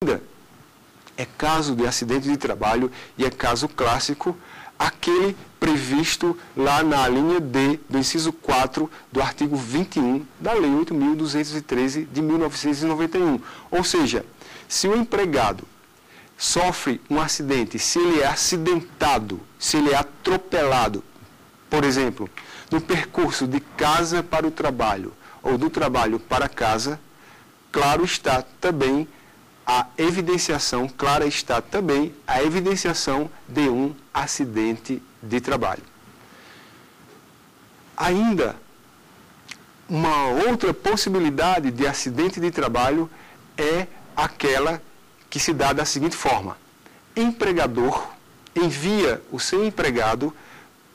é caso de acidente de trabalho e é caso clássico aquele previsto lá na linha D do inciso 4 do artigo 21 da Lei 8.213 de 1991. Ou seja, se o empregado sofre um acidente, se ele é acidentado, se ele é atropelado, por exemplo, no percurso de casa para o trabalho ou do trabalho para casa, clara está também a evidenciação de um acidente de trabalho. Ainda, uma outra possibilidade de acidente de trabalho é aquela que se dá da seguinte forma: empregador envia o seu empregado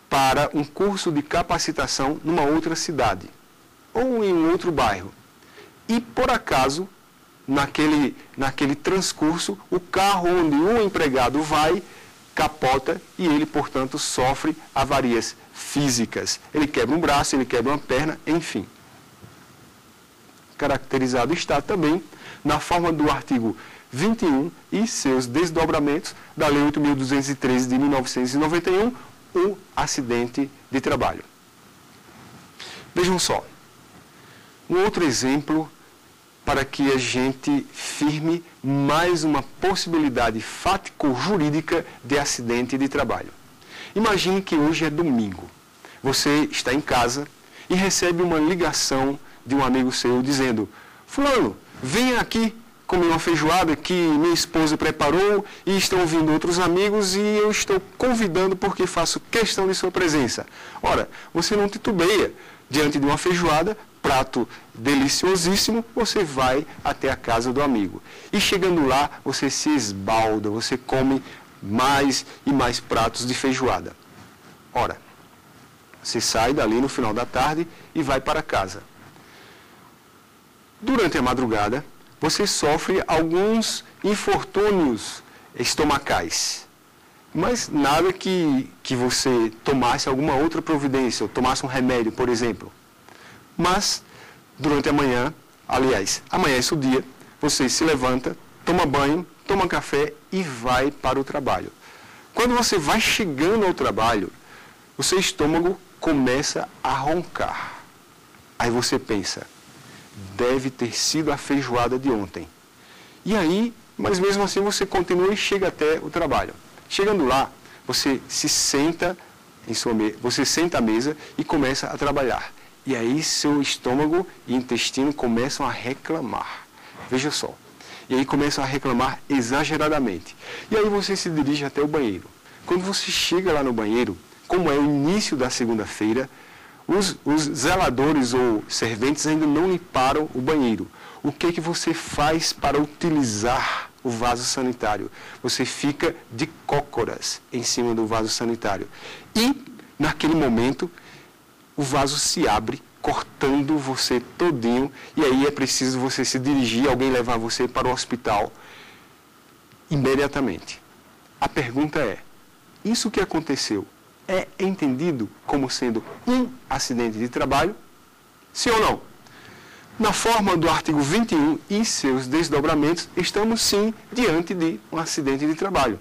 para um curso de capacitação numa outra cidade ou em um outro bairro. E, por acaso, naquele transcurso, o carro onde o empregado vai capota e ele, portanto, sofre avarias físicas. Ele quebra um braço, ele quebra uma perna, enfim. Caracterizado está também na forma do artigo 21 e seus desdobramentos da Lei 8.213 de 1991, o acidente de trabalho. Vejam só, um outro exemplo para que a gente firme mais uma possibilidade fático-jurídica de acidente de trabalho. Imagine que hoje é domingo. Você está em casa e recebe uma ligação de um amigo seu dizendo: fulano, venha aqui comer uma feijoada que minha esposa preparou e estão vindo outros amigos e eu estou convidando porque faço questão de sua presença. Ora, você não titubeia diante de uma feijoada, prato deliciosíssimo, você vai até a casa do amigo. E chegando lá, você se esbalda, você come mais e mais pratos de feijoada. Ora, você sai dali no final da tarde e vai para casa. Durante a madrugada, você sofre alguns infortúnios estomacais. Mas nada que você tomasse alguma outra providência, ou tomasse um remédio, por exemplo. Mas, durante a manhã, aliás, amanhece o dia, você se levanta, toma banho, toma café e vai para o trabalho. Quando você vai chegando ao trabalho, o seu estômago começa a roncar. Aí você pensa: deve ter sido a feijoada de ontem. E aí, mas mesmo assim você continua e chega até o trabalho. Chegando lá, você se senta você senta à mesa e começa a trabalhar. E aí seu estômago e intestino começam a reclamar. Veja só. E aí começam a reclamar exageradamente. E aí você se dirige até o banheiro. Quando você chega lá no banheiro, como é o início da segunda-feira, os zeladores ou serventes ainda não limparam o banheiro. O que você faz para utilizar o vaso sanitário? Você fica de cócoras em cima do vaso sanitário. E, naquele momento, o vaso se abre, cortando você todinho, e aí é preciso você se dirigir, alguém levar você para o hospital imediatamente. A pergunta é: isso que aconteceu é entendido como sendo um acidente de trabalho? Sim ou não? Na forma do artigo 21 e seus desdobramentos, estamos sim diante de um acidente de trabalho.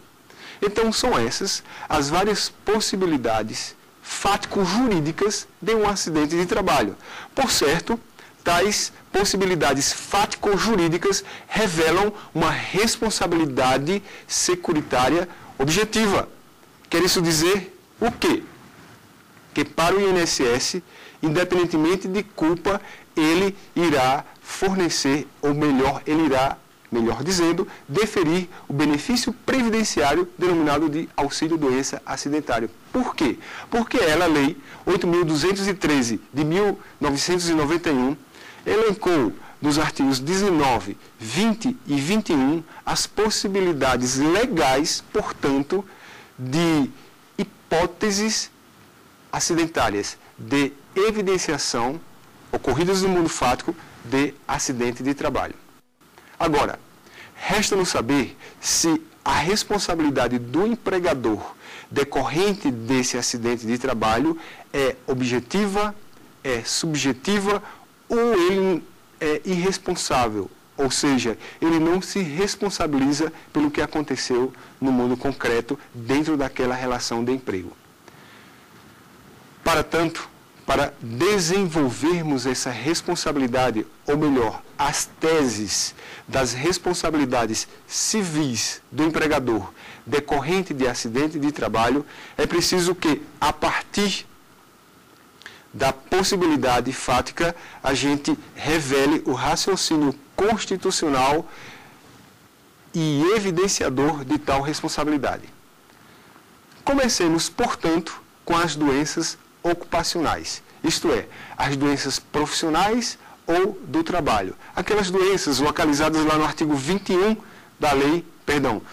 Então são essas as várias possibilidades fático-jurídicas de um acidente de trabalho. Por certo, tais possibilidades fático-jurídicas revelam uma responsabilidade securitária objetiva. Quer isso dizer o quê? Que para o INSS, independentemente de culpa, ele irá fornecer, ou melhor, ele irá, melhor dizendo, deferir o benefício previdenciário denominado de auxílio-doença acidentário. Por quê? Porque ela, a Lei 8.213 de 1991, elencou nos artigos 19, 20 e 21 as possibilidades legais, portanto, de hipóteses acidentárias de evidenciação ocorridas no mundo fático de acidente de trabalho. Agora, resta-nos saber se a responsabilidade do empregador decorrente desse acidente de trabalho é objetiva, é subjetiva ou ele é irresponsável, Ou seja, ele não se responsabiliza pelo que aconteceu no mundo concreto dentro daquela relação de emprego. Para tanto, para desenvolvermos essa responsabilidade, ou melhor, as teses das responsabilidades civis do empregador decorrente de acidente de trabalho, é preciso que, a partir da possibilidade fática, a gente revele o raciocínio constitucional e evidenciador de tal responsabilidade. Comecemos, portanto, com as doenças ocupacionais, isto é, as doenças profissionais ou do trabalho. Aquelas doenças localizadas lá no artigo 21 da lei,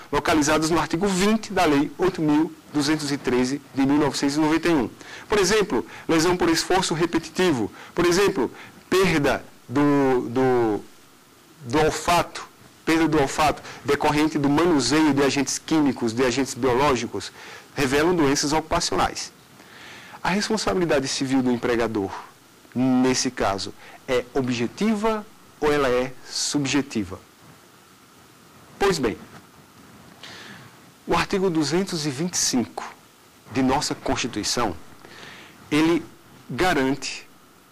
localizadas no artigo 20 da lei 8.213 de 1991. Por exemplo, lesão por esforço repetitivo. Por exemplo, perda do olfato, decorrente do manuseio de agentes químicos, de agentes biológicos, revelam doenças ocupacionais. A responsabilidade civil do empregador, nesse caso, é objetiva ou ela é subjetiva? Pois bem, o artigo 225 de nossa Constituição, ele garante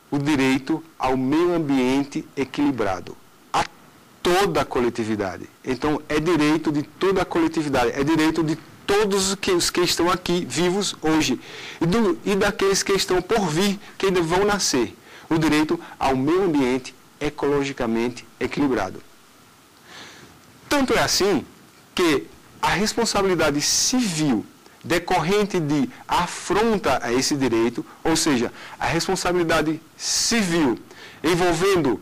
o direito ao meio ambiente equilibrado a toda a coletividade. Então, é direito de toda a coletividade, é direito de todos os que estão aqui vivos hoje e daqueles que estão por vir, que ainda vão nascer, o direito ao meio ambiente ecologicamente equilibrado. Tanto é assim que a responsabilidade civil decorrente de afronta a esse direito, ou seja, a responsabilidade civil envolvendo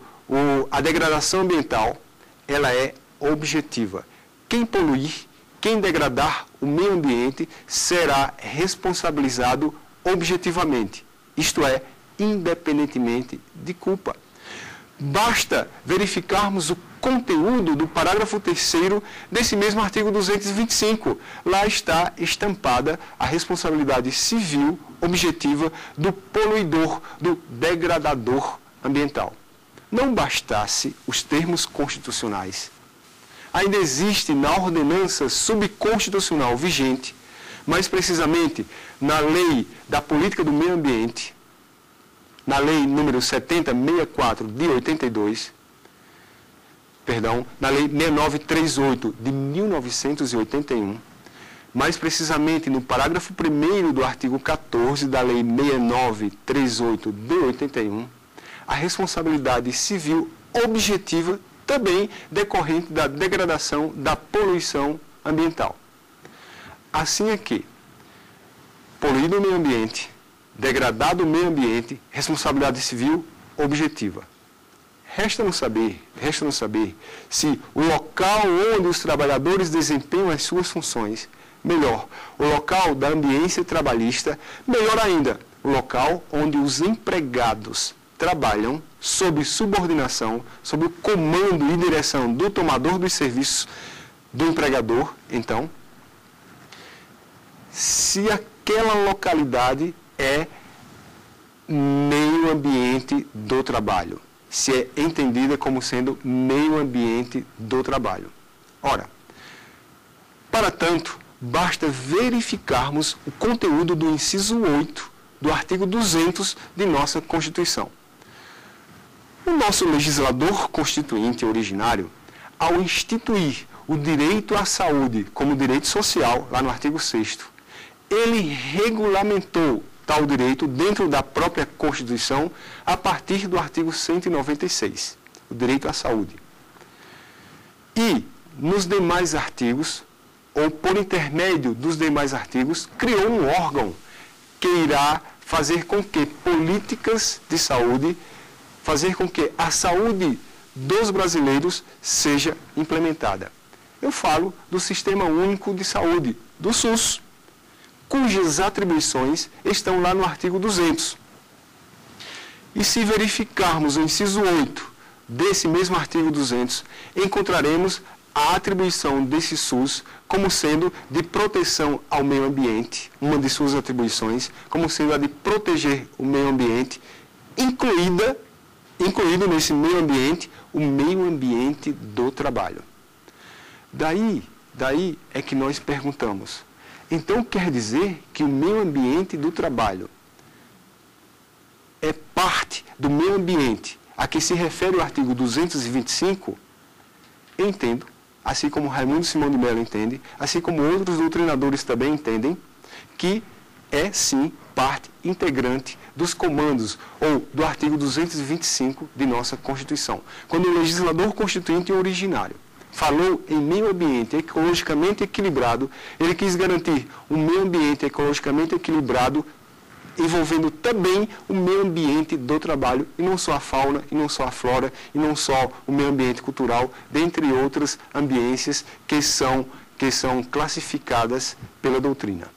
a degradação ambiental, ela é objetiva. Quem poluir, quem degradar o meio ambiente será responsabilizado objetivamente, isto é, independentemente de culpa. Basta verificarmos o conteúdo do parágrafo 3º desse mesmo artigo 225. Lá está estampada a responsabilidade civil objetiva do poluidor, do degradador ambiental. Não bastasse os termos constitucionais, ainda existe na ordenança subconstitucional vigente, mais precisamente na Lei da Política do Meio Ambiente, na Lei número 7064 de 82, na Lei 6938 de 1981, mais precisamente no parágrafo 1º do artigo 14 da Lei 6938 de 81, a responsabilidade civil objetiva também decorrente da degradação, da poluição ambiental. Assim é que, poluído o meio ambiente, degradado o meio ambiente, responsabilidade civil objetiva. Resta-nos saber se o local onde os trabalhadores desempenham as suas funções, melhor, o local da ambiência trabalhista, melhor ainda, o local onde os empregados trabalham sob subordinação, sob o comando e direção do tomador dos serviços do empregador, então, se aquela localidade é meio ambiente do trabalho, se é entendida como sendo meio ambiente do trabalho. Ora, para tanto, basta verificarmos o conteúdo do inciso 8 do artigo 200 de nossa Constituição. O nosso legislador constituinte originário, ao instituir o direito à saúde como direito social, lá no artigo 6º, ele regulamentou tal direito dentro da própria Constituição a partir do artigo 196, o direito à saúde. E, nos demais artigos, ou por intermédio dos demais artigos, criou um órgão que irá fazer com que políticas de saúde, fazer com que a saúde dos brasileiros seja implementada. Eu falo do Sistema Único de Saúde, do SUS, cujas atribuições estão lá no artigo 200. E se verificarmos o inciso 8 desse mesmo artigo 200, encontraremos a atribuição desse SUS como sendo de proteção ao meio ambiente, uma de suas atribuições, como sendo a de proteger o meio ambiente, incluída incluído nesse meio ambiente, o meio ambiente do trabalho. Daí é que nós perguntamos, então quer dizer que o meio ambiente do trabalho é parte do meio ambiente a que se refere o artigo 225? Eu entendo, assim como Raimundo Simão de Mello entende, assim como outros doutrinadores também entendem, que é sim parte integrante dos comandos ou do artigo 225 de nossa Constituição. Quando o legislador constituinte originário falou em meio ambiente ecologicamente equilibrado, ele quis garantir um meio ambiente ecologicamente equilibrado envolvendo também o meio ambiente do trabalho, e não só a fauna, e não só a flora, e não só o meio ambiente cultural, dentre outras ambiências que são classificadas pela doutrina.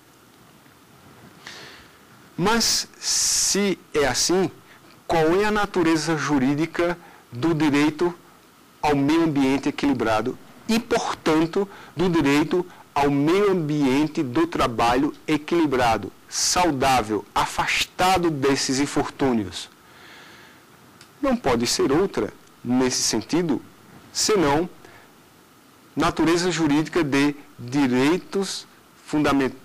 Mas, se é assim, qual é a natureza jurídica do direito ao meio ambiente equilibrado e, portanto, do direito ao meio ambiente do trabalho equilibrado, saudável, afastado desses infortúnios? Não pode ser outra, nesse sentido, senão natureza jurídica de direitos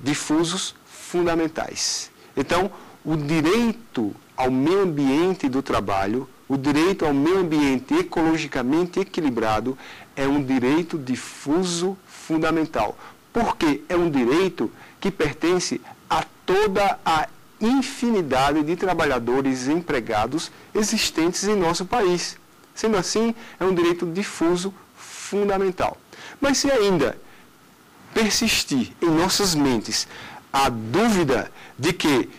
difusos fundamentais. Então, o direito ao meio ambiente do trabalho, o direito ao meio ambiente ecologicamente equilibrado é um direito difuso fundamental, porque é um direito que pertence a toda a infinidade de trabalhadores empregados existentes em nosso país. Sendo assim, é um direito difuso fundamental. Mas se ainda persistir em nossas mentes a dúvida de que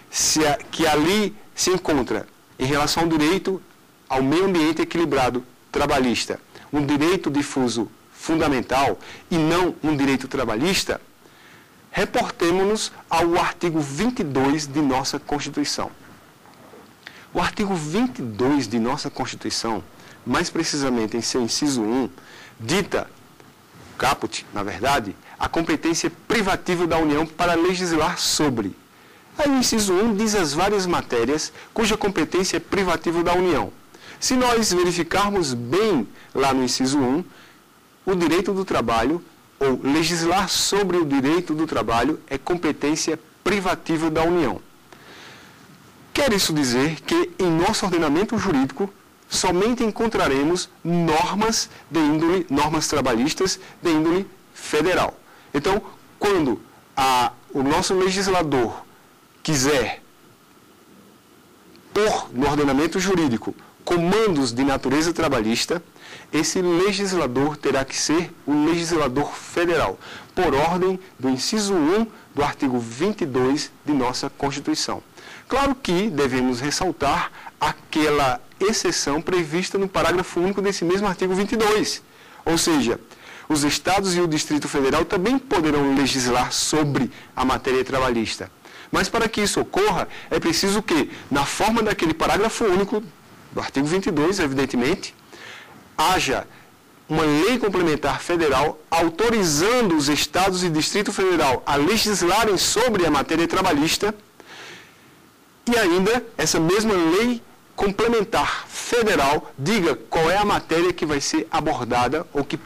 ali se encontra, em relação ao direito ao meio ambiente equilibrado trabalhista, um direito difuso fundamental e não um direito trabalhista, reportemo-nos ao artigo 22 de nossa Constituição. O artigo 22 de nossa Constituição, mais precisamente em seu inciso 1, dita, caput, na verdade, a competência privativa da União para legislar sobre. Aí o inciso 1 diz as várias matérias cuja competência é privativa da União. Se nós verificarmos bem lá no inciso 1, o direito do trabalho, ou legislar sobre o direito do trabalho, é competência privativa da União. Quer isso dizer que em nosso ordenamento jurídico somente encontraremos normas trabalhistas de índole federal. Então, quando o nosso legislador quiser pôr no ordenamento jurídico comandos de natureza trabalhista, esse legislador terá que ser o legislador federal, por ordem do inciso 1 do artigo 22 de nossa Constituição. Claro que devemos ressaltar aquela exceção prevista no parágrafo único desse mesmo artigo 22, ou seja, os estados e o Distrito Federal também poderão legislar sobre a matéria trabalhista. Mas para que isso ocorra, é preciso que, na forma daquele parágrafo único do artigo 22, evidentemente, haja uma lei complementar federal autorizando os estados e Distrito Federal a legislarem sobre a matéria trabalhista, e ainda essa mesma lei complementar federal diga qual é a matéria que vai ser abordada ou que